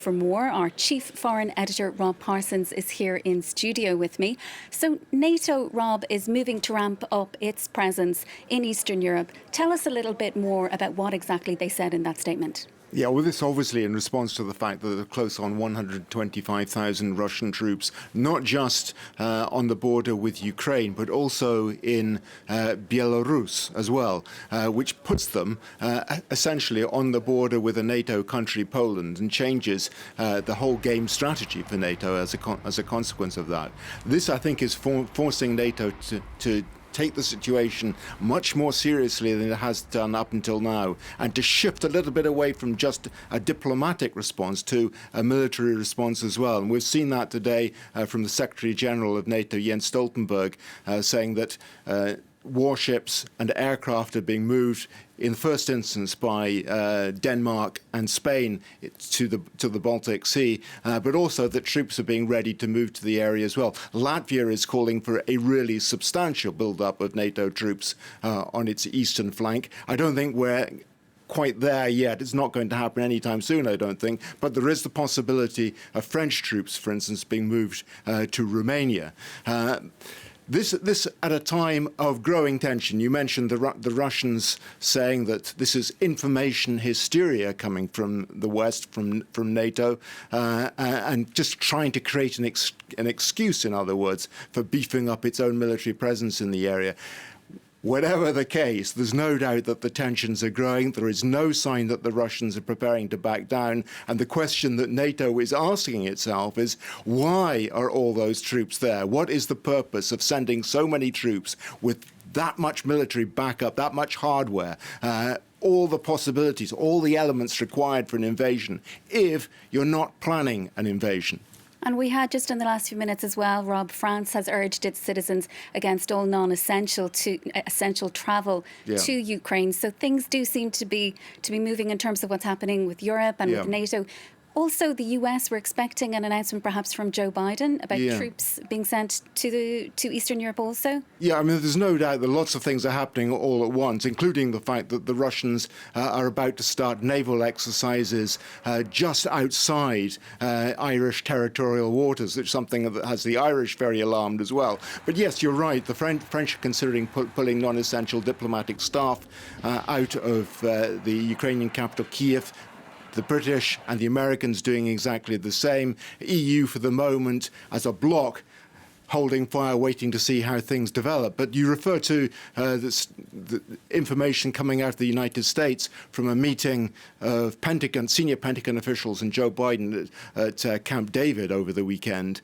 For more, our chief foreign editor, Rob Parsons, is here in studio with me. So NATO, Rob, is moving to ramp up its presence in Eastern Europe. Tell us a little bit more about what exactly they said in that statement. Yeah, well, this obviously in response to the fact that there are close on 125,000 Russian troops, not just on the border with Ukraine, but also in Belarus as well, which puts them essentially on the border with a NATO country, Poland, and changes the whole game strategy for NATO as a consequence of that. This, I think, is forcing NATO to take the situation much more seriously than it has done up until now, and to shift a little bit away from just a diplomatic response to a military response as well. And we've seen that today from the Secretary General of NATO, Jens Stoltenberg, saying that warships and aircraft are being moved in the first instance by Denmark and Spain to the Baltic Sea, but also that troops are being ready to move to the area as well. Latvia is calling for a really substantial build-up of NATO troops on its eastern flank. I don't think we're quite there yet. It's not going to happen anytime soon, I don't think, but there is the possibility of French troops, for instance, being moved to Romania. This at a time of growing tension. You mentioned the Russians saying that this is information hysteria coming from the West, from NATO, and just trying to create an excuse, in other words, for beefing up its own military presence in the area. Whatever the case, there's no doubt that the tensions are growing. There is no sign that the Russians are preparing to back down. And the question that NATO is asking itself is, why are all those troops there? What is the purpose of sending so many troops with that much military backup, that much hardware? All the possibilities, all the elements required for an invasion, if you're not planning an invasion. And we had just in the last few minutes as well, Rob, France has urged its citizens against all non-essential essential travel to Ukraine. So things do seem to be moving in terms of what's happening with Europe and with NATO. Also, the US, we're expecting an announcement perhaps from Joe Biden about troops being sent to Eastern Europe also. Yeah, I mean, there's no doubt that lots of things are happening all at once, including the fact that the Russians are about to start naval exercises just outside Irish territorial waters, which is something that has the Irish very alarmed as well. But yes, you're right, the French are considering pulling non-essential diplomatic staff out of the Ukrainian capital, Kiev. The British and the Americans doing exactly the same. EU, for the moment, as a bloc, holding fire, waiting to see how things develop. But you refer to the information coming out of the United States from a meeting of senior Pentagon officials and Joe Biden at Camp David over the weekend,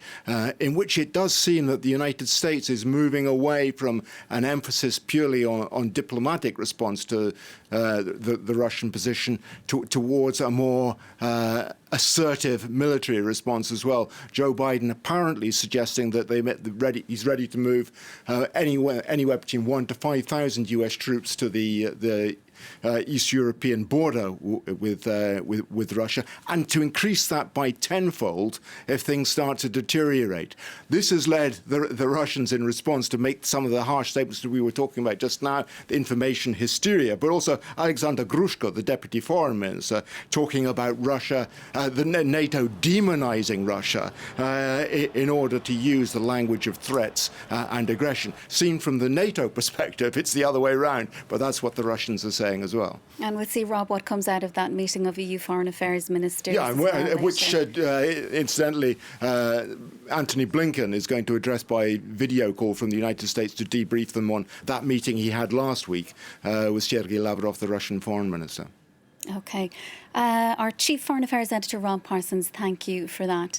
in which it does seem that the United States is moving away from an emphasis purely on diplomatic response to the Russian position towards a more assertive military response as well. Joe Biden apparently suggesting that he's ready to move anywhere between 1,000 to 5,000 US troops to the East European border with Russia, and to increase that by tenfold if things start to deteriorate. This has led the Russians in response to make some of the harsh statements that we were talking about just now, the information hysteria, but also Alexander Grushko, the Deputy Foreign Minister, talking about Russia, the NATO demonizing Russia in order to use the language of threats and aggression. Seen from the NATO perspective, it's the other way around, but that's what the Russians are saying as well. And we'll see, Rob, what comes out of that meeting of EU Foreign Affairs Ministers. Yeah, which incidentally, Antony Blinken is going to address by video call from the United States to debrief them on that meeting he had last week with Sergei Lavrov, the Russian foreign minister. OK. Our Chief Foreign Affairs Editor, Rob Parsons, thank you for that.